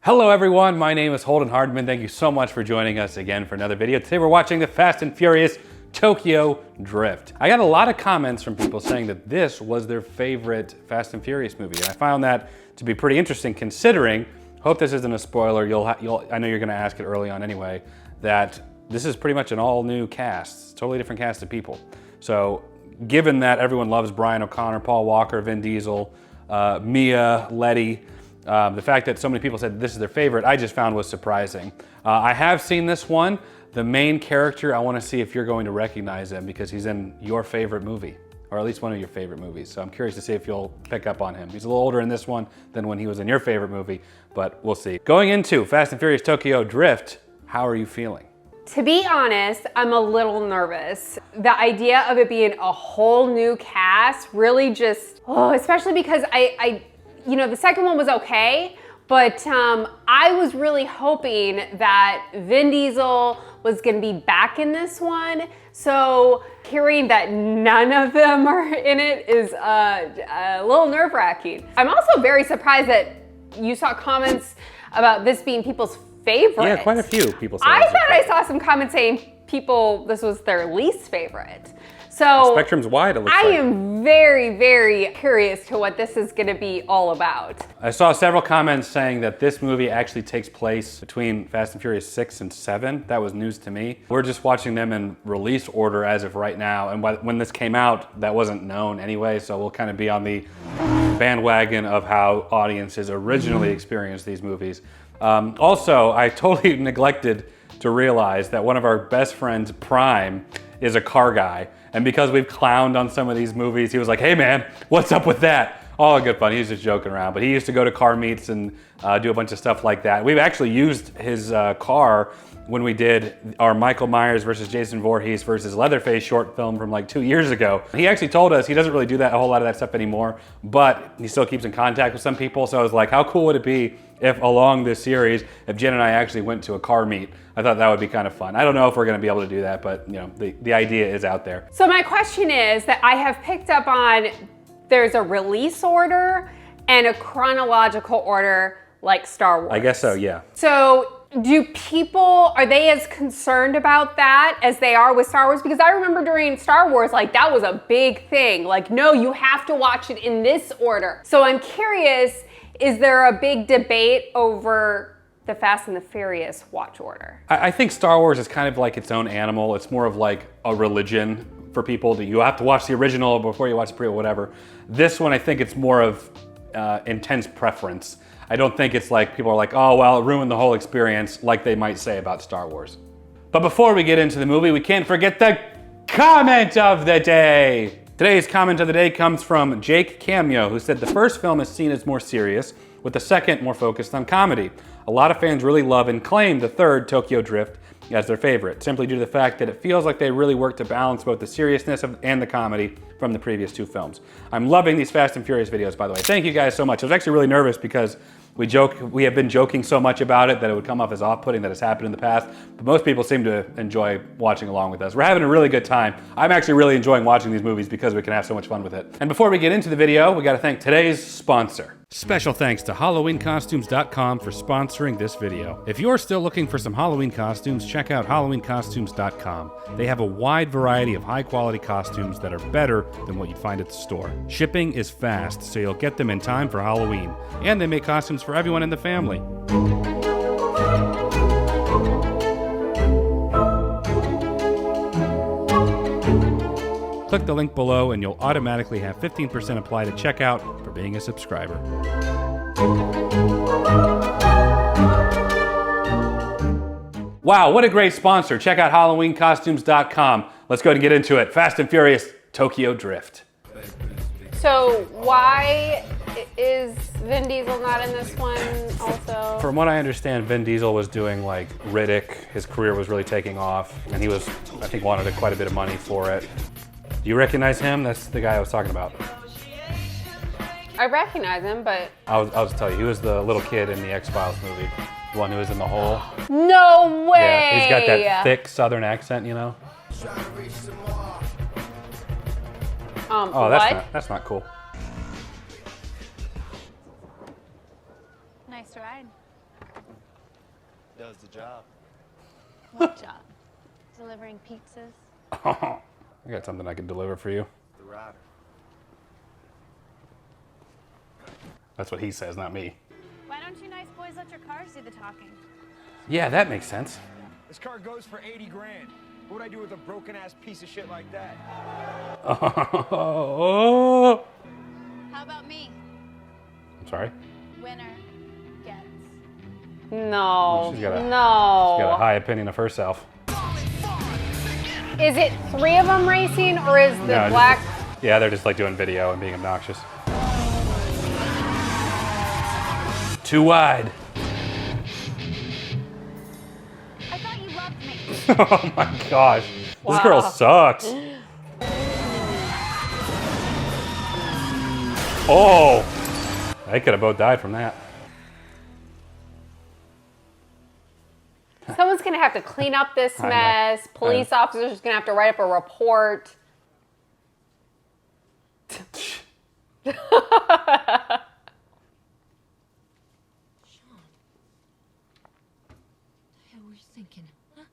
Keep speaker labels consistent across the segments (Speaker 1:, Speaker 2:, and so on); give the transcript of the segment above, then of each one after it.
Speaker 1: Hello everyone, my name is Holden Hardman. Thank you so much for joining us again for another video. Today we're watching the Fast and Furious Tokyo Drift. I got a lot of comments from people saying that this was their favorite Fast and Furious movie. And I found that to be pretty interesting considering, hope this isn't a spoiler, I know you're gonna ask it early on anyway, that this is pretty much an all new cast, totally different cast of people. So given that everyone loves Brian O'Connor, Paul Walker, Vin Diesel, Mia, Letty, the fact that so many people said this is their favorite, I just found was surprising. I have seen this one. The main character, I want to see if you're going to recognize him because he's in your favorite movie, or at least one of your favorite movies. So I'm curious to see if you'll pick up on him. He's a little older in this one than when he was in your favorite movie, but we'll see. Going into Fast and Furious Tokyo Drift, how are you feeling?
Speaker 2: To be honest, I'm a little nervous. The idea of it being a whole new cast really just, especially because the second one was okay, but I was really hoping that Vin Diesel was gonna be back in this one. So hearing that none of them are in it is a little nerve-wracking. I'm also very surprised that you saw comments about this being people's favorite.
Speaker 1: Yeah, quite a few people said
Speaker 2: I thought I saw some comments saying this was their least favorite. So
Speaker 1: the spectrum's wide, it looks like.
Speaker 2: I am very, very curious to what this is gonna be all about.
Speaker 1: I saw several comments saying that this movie actually takes place between Fast and Furious 6 and 7. That was news to me. We're just watching them in release order as of right now. And when this came out, that wasn't known anyway. So we'll kind of be on the bandwagon of how audiences originally experienced these movies. Also, I totally neglected to realize that one of our best friends, Prime, is a car guy. And because we've clowned on some of these movies, he was like, hey man, what's up with that? All good fun, he's just joking around. But he used to go to car meets and do a bunch of stuff like that. We've actually used his car when we did our Michael Myers versus Jason Voorhees versus Leatherface short film from like 2 years ago. He actually told us he doesn't really do a whole lot of that stuff anymore, but he still keeps in contact with some people. So I was like, how cool would it be if along this series, if Jen and I actually went to a car meet? I thought that would be kind of fun. I don't know if we're gonna be able to do that, but the idea is out there.
Speaker 2: So my question is that I have picked up on, there's a release order and a chronological order like Star Wars.
Speaker 1: I guess so, yeah.
Speaker 2: So are they as concerned about that as they are with Star Wars? Because I remember during Star Wars, like that was a big thing. Like, no, you have to watch it in this order. So I'm curious, is there a big debate over the Fast and the Furious watch order?
Speaker 1: I think Star Wars is kind of like its own animal. It's more of like a religion for people. You have to watch the original before you watch the prequel, whatever. This one, I think it's more of intense preference. I don't think it's like people are like, oh, well, it ruined the whole experience like they might say about Star Wars. But before we get into the movie, we can't forget the comment of the day. Today's comment of the day comes from Jake Cameo, who said the first film is seen as more serious, with the second more focused on comedy. A lot of fans really love and claim the third, Tokyo Drift, as their favorite, simply due to the fact that it feels like they really work to balance both the seriousness and the comedy from the previous two films. I'm loving these Fast and Furious videos, by the way. Thank you guys so much. I was actually really nervous because we have been joking so much about it that it would come off as off-putting that has happened in the past, but most people seem to enjoy watching along with us. We're having a really good time. I'm actually really enjoying watching these movies because we can have so much fun with it. And before we get into the video, we gotta thank today's sponsor. Special thanks to HalloweenCostumes.com for sponsoring this video. If you're still looking for some Halloween costumes, check out HalloweenCostumes.com. They have a wide variety of high-quality costumes that are better than what you'd find at the store. Shipping is fast, so you'll get them in time for Halloween. And they make costumes for everyone in the family. Click the link below and you'll automatically have 15% applied at checkout for being a subscriber. Wow, what a great sponsor. Check out HalloweenCostumes.com. Let's go ahead and get into it. Fast and Furious Tokyo Drift.
Speaker 2: So why is Vin Diesel not in this one also?
Speaker 1: From what I understand, Vin Diesel was doing like Riddick. His career was really taking off and he was, I think, wanted quite a bit of money for it. Do you recognize him? That's the guy I was talking about.
Speaker 2: I recognize him, but...
Speaker 1: I'll just tell you, he was the little kid in the X-Files movie. The one who was in the hole.
Speaker 2: No way!
Speaker 1: Yeah, he's got that thick southern accent, you know? Oh, that's not cool.
Speaker 3: Nice ride. Does the job.
Speaker 4: What job? Delivering pizzas?
Speaker 1: I got something I can deliver for you.
Speaker 3: The rider.
Speaker 1: That's what he says, not me.
Speaker 4: Why don't you nice boys let your cars do the talking?
Speaker 1: Yeah, that makes sense.
Speaker 5: This car goes for 80 grand. What would I do with a broken ass piece of shit like that?
Speaker 1: Oh.
Speaker 4: How about me?
Speaker 1: I'm sorry.
Speaker 4: Winner gets.
Speaker 2: No.
Speaker 1: She's got a
Speaker 2: no.
Speaker 1: high opinion of herself.
Speaker 2: Is it 3 of them racing, or is the
Speaker 1: No,
Speaker 2: black?
Speaker 1: Yeah, they're just like doing video and being obnoxious. Too wide.
Speaker 4: I thought you loved me.
Speaker 1: Oh my gosh.
Speaker 2: Wow.
Speaker 1: This girl sucks. Oh. They could have both died from that.
Speaker 2: Someone's gonna have to clean up this
Speaker 1: I know.
Speaker 2: mess. Police officers gonna have to write up a report.
Speaker 6: What were you thinking? Huh?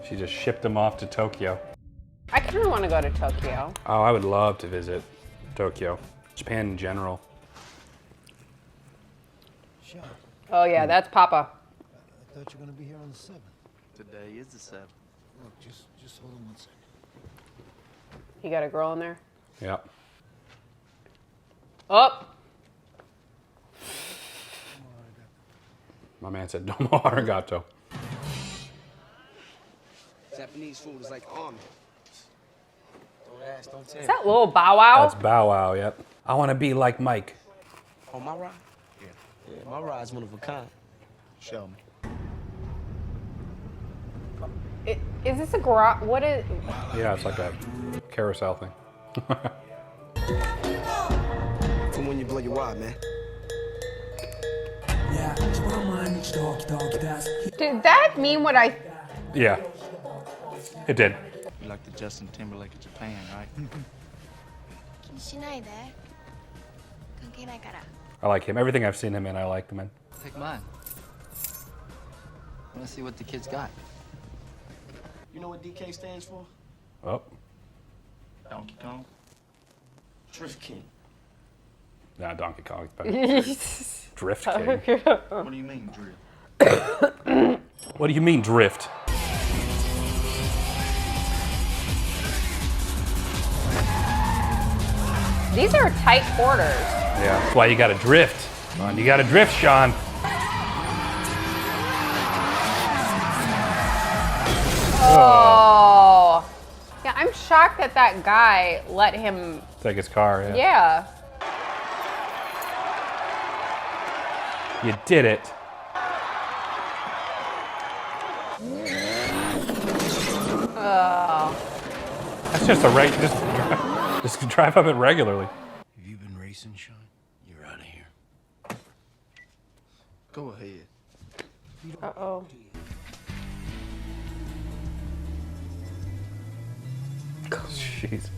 Speaker 1: She just shipped him off to Tokyo.
Speaker 2: I kind of want to go to Tokyo.
Speaker 1: Oh, I would love to visit Tokyo. Japan in general.
Speaker 7: Sean,
Speaker 2: Oh yeah, that's Papa.
Speaker 7: I thought you were gonna be here on the 7th.
Speaker 3: Today is the 7th.
Speaker 7: Look, just hold on one second.
Speaker 2: You got a girl in there?
Speaker 1: Yep.
Speaker 2: Oh,
Speaker 1: My man said domo arigato.
Speaker 8: Japanese food is like army. Don't ask, don't tell.
Speaker 2: is that little Bow Wow?
Speaker 1: That's Bow Wow, yep. I want to be like Mike.
Speaker 8: On my ride? Yeah, my ride's one of a kind.
Speaker 7: Show me.
Speaker 2: Is this a garage? What is?
Speaker 1: Yeah, it's like a carousel thing.
Speaker 8: From when you blow your wad, man.
Speaker 2: Did that mean what I?
Speaker 1: Yeah, it did.
Speaker 3: You like the Justin Timberlake of Japan, right?
Speaker 4: 気にしないで。関係ないから。
Speaker 1: I like him. Everything I've seen him in, I like him in.
Speaker 9: Take mine. I want to see what the kid's got.
Speaker 8: You know what DK stands for?
Speaker 1: Oh,
Speaker 3: Donkey Kong.
Speaker 8: Drift King.
Speaker 1: nah, Donkey Kong's better. Drift King.
Speaker 3: What do you mean, drift?
Speaker 1: What do you mean, drift?
Speaker 2: These are tight quarters.
Speaker 1: Yeah, that's why you gotta drift. Come on, you gotta drift, Sean.
Speaker 2: Oh. Yeah, I'm shocked that that guy let him.
Speaker 1: Take his car, yeah.
Speaker 2: Yeah.
Speaker 1: You did it.
Speaker 2: Oh.
Speaker 1: That's just a just drive up it regularly.
Speaker 7: Have you been racing, Sean? You're out of here.
Speaker 3: Go ahead.
Speaker 2: Uh-oh.
Speaker 1: Jeez.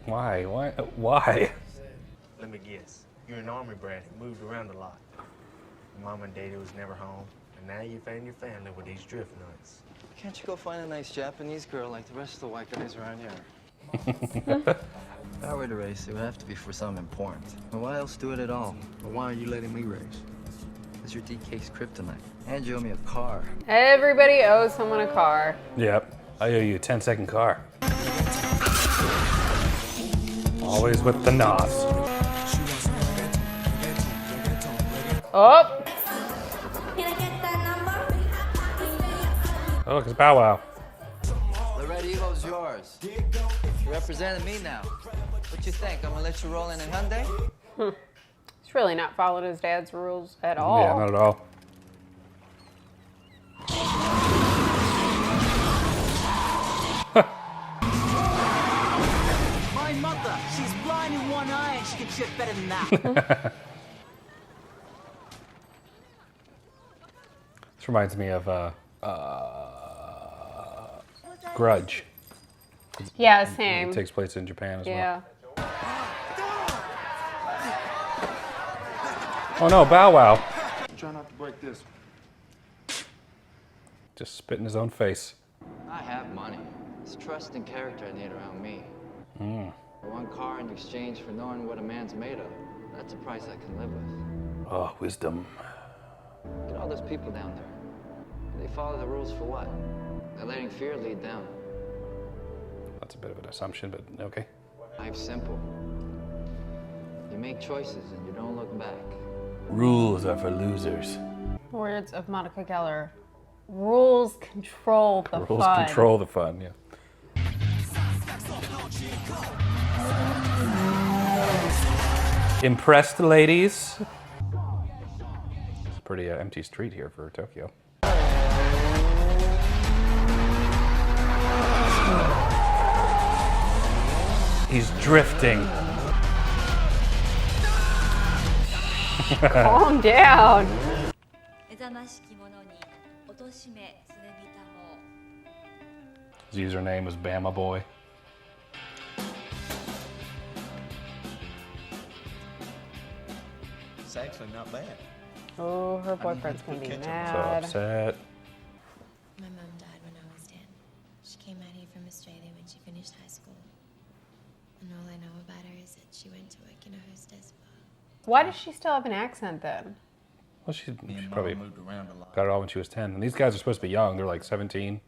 Speaker 1: Why? Why?
Speaker 3: Let me guess. You're an army brat who moved around a lot. Your mom and daddy was never home, and now you found your family with these drift nuts.
Speaker 9: Can't you go find a nice Japanese girl like the rest of the white guys around here? If I were to race, it would have to be for something important. And why else do it at all?
Speaker 3: But why are you letting me race?
Speaker 9: Because you're DK's kryptonite. And you owe me a car.
Speaker 2: Everybody owes someone a car.
Speaker 1: Yep. I owe you a 10-second car. Always with the nos.
Speaker 2: Oh.
Speaker 1: Oh, look, it's Bow Wow.
Speaker 9: The Red Evo's yours. You're representing me now. What you think? I'm gonna let you roll in a Hyundai?
Speaker 2: He's really not following his dad's rules at all.
Speaker 1: Yeah, not at all.
Speaker 10: My mother, she's blind in one eye and she can shit better than that.
Speaker 1: This reminds me of Grudge.
Speaker 2: Yeah, same.
Speaker 1: It takes place in Japan as
Speaker 2: Yeah.
Speaker 1: well. Oh no, Bow Wow.
Speaker 5: Try not to break this.
Speaker 1: Just spit in his own face.
Speaker 9: I have money. It's trust and character I need around me. One car in exchange for knowing what a man's made of. That's a price I can live with.
Speaker 1: Oh, wisdom.
Speaker 9: Look at all those people down there. They follow the rules for what? They're letting fear lead them.
Speaker 1: That's a bit of an assumption, but okay.
Speaker 9: Life's simple. You make choices and you don't look back.
Speaker 1: Rules are for losers.
Speaker 2: Words of Monica Geller. Rules control the
Speaker 1: Rules
Speaker 2: fun.
Speaker 1: control the fun, yeah. Impressed, ladies? It's a pretty empty street here for Tokyo. He's drifting.
Speaker 2: Calm down.
Speaker 1: His username was Bama Boy.
Speaker 7: It's actually not bad.
Speaker 2: Oh, her boyfriend's gonna be
Speaker 1: So
Speaker 2: mad.
Speaker 1: upset.
Speaker 4: My mum died when I was 10. She came out here from Australia when she finished high school. And all I know about her is that she went to work in a hostess bar.
Speaker 2: Why does she still have an accent then?
Speaker 1: Well, she
Speaker 7: Me and
Speaker 1: probably
Speaker 7: Mom moved around a lot.
Speaker 1: got it all when she was 10. And these guys are supposed to be young. They're like 17.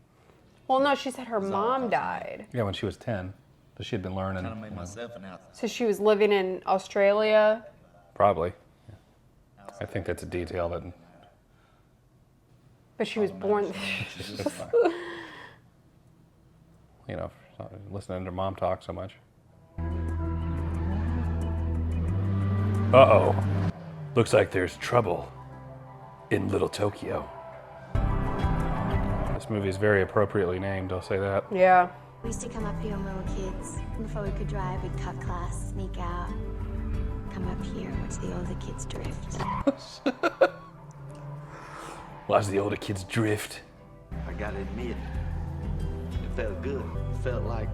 Speaker 2: Well, no, she said her mom died.
Speaker 1: Yeah, when she was 10. So she had been learning.
Speaker 7: Kind of made myself an outsider.
Speaker 2: So she was living in Australia.
Speaker 1: Probably. I think that's a detail that...
Speaker 2: But she was born.
Speaker 1: You know, listening to mom talk so much. Uh-oh. Looks like there's trouble in Little Tokyo. This movie is very appropriately named, I'll say that.
Speaker 2: Yeah.
Speaker 4: We used to come up here when we were kids. Before we could drive, we'd cut class, sneak out, come up here, watch the older kids drift.
Speaker 1: Watch the older kids drift.
Speaker 8: I gotta admit, it felt good. It felt like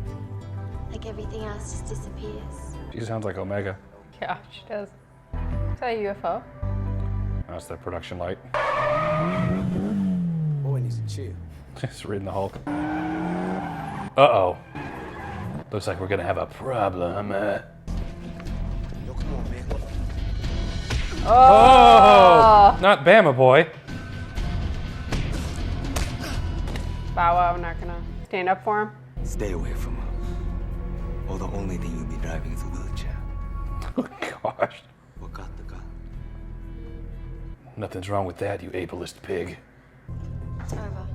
Speaker 4: Like everything else just disappears.
Speaker 1: She sounds like Omega.
Speaker 2: Yeah, she does. Is that a UFO?
Speaker 1: That's their production light.
Speaker 8: boy needs to chill.
Speaker 1: Just reading the Hulk. Uh-oh. Looks like we're gonna have a problem.
Speaker 8: Yo, come on, man.
Speaker 1: Oh! Not Bama Boy.
Speaker 2: Bow Wow not gonna stand up for him?
Speaker 6: Stay away from her. Or the only thing you'll be driving through the chat.
Speaker 1: Oh, gosh.
Speaker 6: What got the gun?
Speaker 1: Nothing's wrong with that, you ableist pig.
Speaker 4: It's over.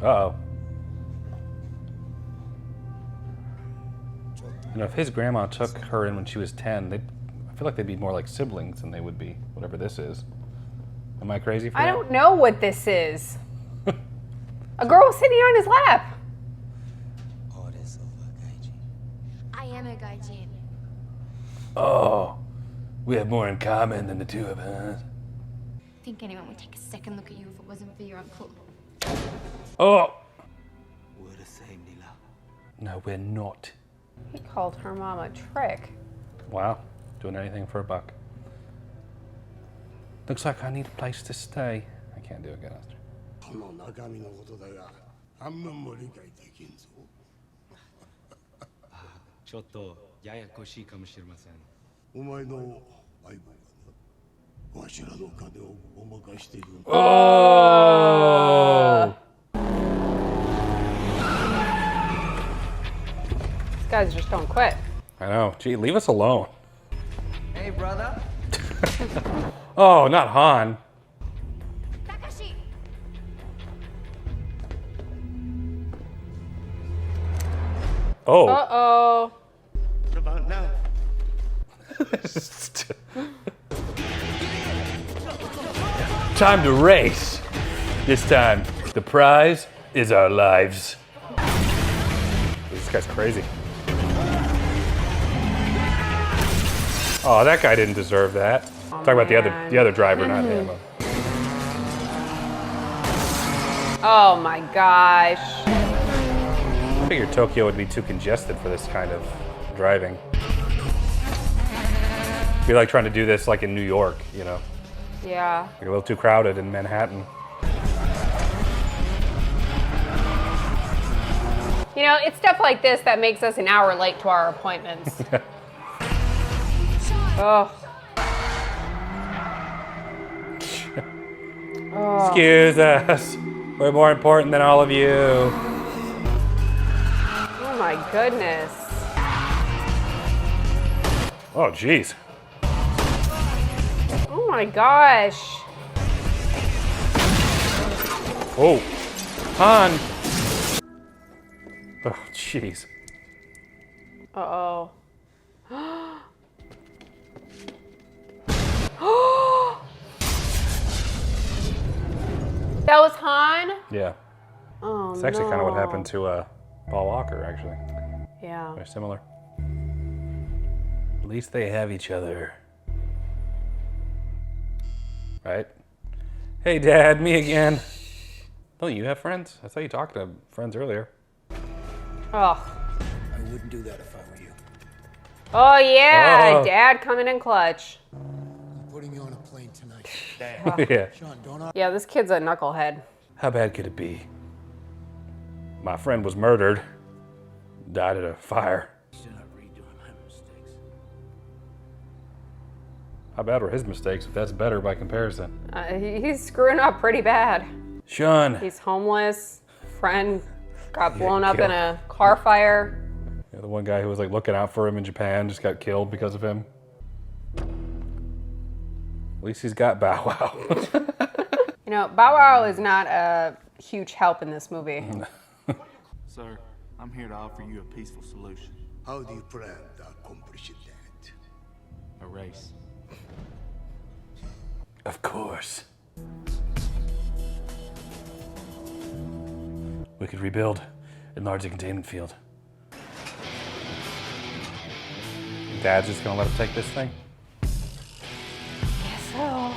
Speaker 1: Uh-oh. You know, if his grandma took her in when she was 10, I feel like they'd be more like siblings than they would be, whatever this is. Am I crazy for
Speaker 2: I
Speaker 1: that?
Speaker 2: don't know what this is. A girl sitting on his lap.
Speaker 6: All this over, Gaiji.
Speaker 4: I am a gaijin.
Speaker 1: Oh, we have more in common than the two of us.
Speaker 4: Think anyone would take a second look at you if it wasn't for your uncle.
Speaker 1: Oh!
Speaker 6: We're the same, Nila.
Speaker 1: No, we're not.
Speaker 2: He called her mom a trick.
Speaker 1: Wow, doing anything for a buck. Looks like I need a place to stay. I can't do it, guys.
Speaker 7: この中身のことだが、半分も理解できんぞ。
Speaker 6: ちょっとややこしいかもしれません。
Speaker 7: お前の相棒がな、わしらの金をごまかしている。
Speaker 1: Oh!
Speaker 2: These guys just don't quit.
Speaker 1: I know. Gee, leave us alone.
Speaker 9: Hey, brother.
Speaker 1: Oh, not Han.
Speaker 4: Takashi!
Speaker 1: Oh.
Speaker 2: Uh-oh.
Speaker 8: What about now?
Speaker 1: Time to race. This time, the prize is our lives. This guy's crazy. Oh, that guy didn't deserve that. Talk about the other driver, not him.
Speaker 2: Oh my gosh.
Speaker 1: I figured Tokyo would be too congested for this kind of driving. It'd be like trying to do this like in New York, you know?
Speaker 2: Yeah.
Speaker 1: Like a little too crowded in Manhattan.
Speaker 2: You know, it's stuff like this that makes us an hour late to our appointments. Oh. Oh.
Speaker 1: Excuse us. We're more important than all of you.
Speaker 2: Oh my goodness.
Speaker 1: Oh, jeez.
Speaker 2: Oh my gosh.
Speaker 1: Oh, Han. Oh, jeez.
Speaker 2: Uh-oh. That was Han?
Speaker 1: Yeah.
Speaker 2: Oh,
Speaker 1: It's actually kind of what happened to Paul Walker, actually.
Speaker 2: Yeah.
Speaker 1: Very similar. At least they have each other. Right? Hey, Dad, me again. Don't you have friends? I thought you talked to friends earlier.
Speaker 2: Oh.
Speaker 7: I wouldn't do that if I were you.
Speaker 2: Oh, yeah.
Speaker 1: Oh.
Speaker 2: Dad coming in clutch.
Speaker 7: I'm putting you on a plane tonight.
Speaker 1: Yeah.
Speaker 7: Sean, don't
Speaker 2: Yeah, this kid's a knucklehead.
Speaker 1: How bad could it be? My friend was murdered. Died at a fire.
Speaker 7: Still not redoing my mistakes.
Speaker 1: How bad were his mistakes if that's better by comparison?
Speaker 2: He's screwing up pretty bad.
Speaker 1: Sean.
Speaker 2: He's homeless. Friend got blown up
Speaker 1: killed.
Speaker 2: in a car fire.
Speaker 1: Yeah, the one guy who was like looking out for him in Japan just got killed because of him. At least he's got Bow Wow.
Speaker 2: You know, Bow Wow is not a huge help in this movie.
Speaker 11: Sir, I'm here to offer you a peaceful solution.
Speaker 7: How do you plan to accomplish that?
Speaker 11: A race.
Speaker 1: Of course. We could rebuild, enlarge the containment field. Dad's just gonna let him take this thing?
Speaker 2: Guess so.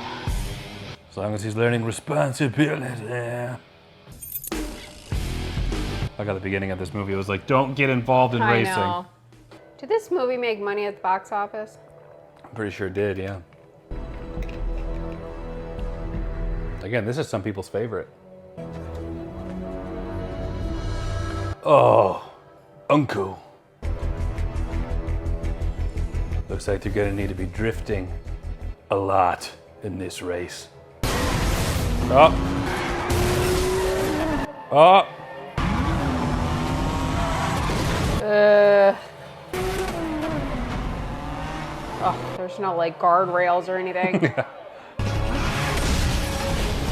Speaker 1: As long as he's learning responsibility. Like at the beginning of this movie, it was like, don't get involved in racing.
Speaker 2: I know. Did this movie make money at the box office?
Speaker 1: I'm pretty sure it did, yeah. Again, this is some people's favorite. Oh, Uncle. Looks like they're gonna need to be drifting a lot in this race. Oh. Oh.
Speaker 2: Oh, there's no like guardrails or anything.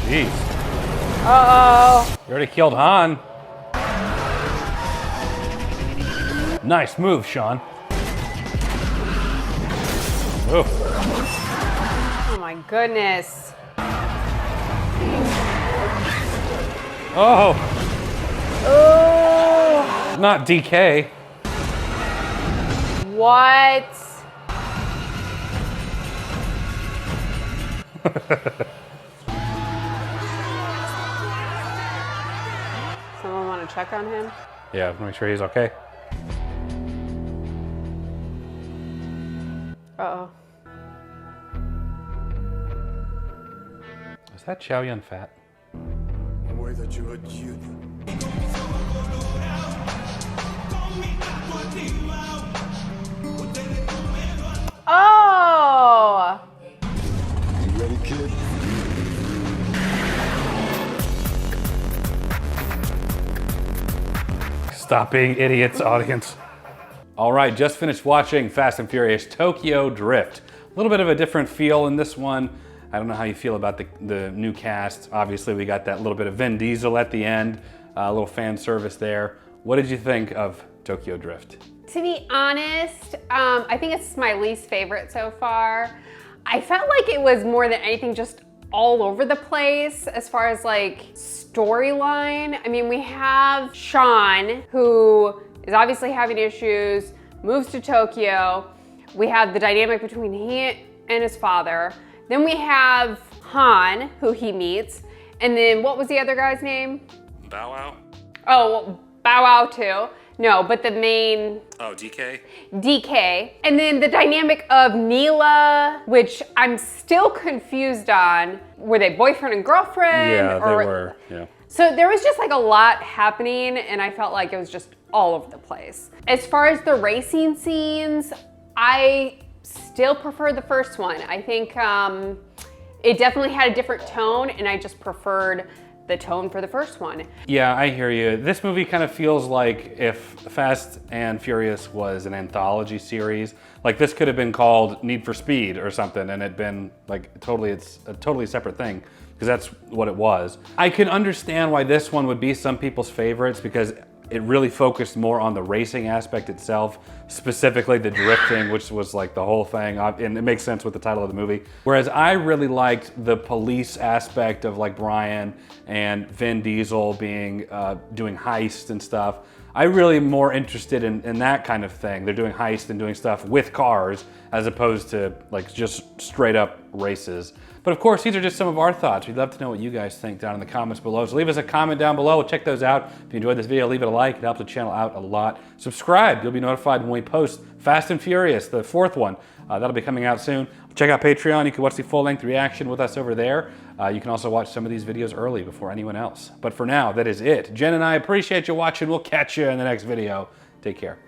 Speaker 1: Jeez.
Speaker 2: Uh-oh.
Speaker 1: You already killed Han. Nice move, Sean. Oh.
Speaker 2: Oh my goodness.
Speaker 1: Oh.
Speaker 2: Oh.
Speaker 1: Not DK.
Speaker 2: What? Someone want to check on him?
Speaker 1: Yeah, make sure he's okay.
Speaker 2: Uh-oh.
Speaker 1: Is that Chow Yun Fat?
Speaker 7: Why that you are junior?
Speaker 2: Oh!
Speaker 7: You ready, kid?
Speaker 1: Stop being idiots, audience. All right, just finished watching Fast and Furious Tokyo Drift. A little bit of a different feel in this one. I don't know how you feel about the new cast. Obviously, we got that little bit of Vin Diesel at the end, a little fan service there. What did you think of Tokyo Drift?
Speaker 2: To be honest, I think it's my least favorite so far. I felt like it was more than anything just all over the place as far as like storyline. I mean, we have Sean, who is obviously having issues, moves to Tokyo. We have the dynamic between he and his father. Then we have Han, who he meets. And then what was the other guy's name?
Speaker 1: Bow Wow.
Speaker 2: Oh, well, Bow Wow too. No, but the main
Speaker 1: Oh, DK?
Speaker 2: DK. And then the dynamic of Neela, which I'm still confused on. Were they boyfriend and girlfriend?
Speaker 1: Yeah, they were, yeah.
Speaker 2: So there was just like a lot happening and I felt like it was just all over the place. As far as the racing scenes, I still prefer the first one. I think it definitely had a different tone and I just preferred the tone for the first one.
Speaker 1: Yeah, I hear you. This movie kind of feels like if Fast and Furious was an anthology series, like this could have been called Need for Speed or something and it'd been like it's a totally separate thing because that's what it was. I can understand why this one would be some people's favorites because it really focused more on the racing aspect itself, specifically the drifting, which was like the whole thing, and it makes sense with the title of the movie. Whereas I really liked the police aspect of like Brian and Vin Diesel being, doing heists and stuff. I really am more interested in that kind of thing. They're doing heists and doing stuff with cars as opposed to like just straight up races. But of course, these are just some of our thoughts. We'd love to know what you guys think down in the comments below. So leave us a comment down below. We'll check those out. If you enjoyed this video, leave it a like. It helps the channel out a lot. Subscribe. You'll be notified when we post Fast and Furious, the 4th one. That'll be coming out soon. Check out Patreon. You can watch the full-length reaction with us over there. You can also watch some of these videos early before anyone else. But for now, that is it. Jen and I appreciate you watching. We'll catch you in the next video. Take care.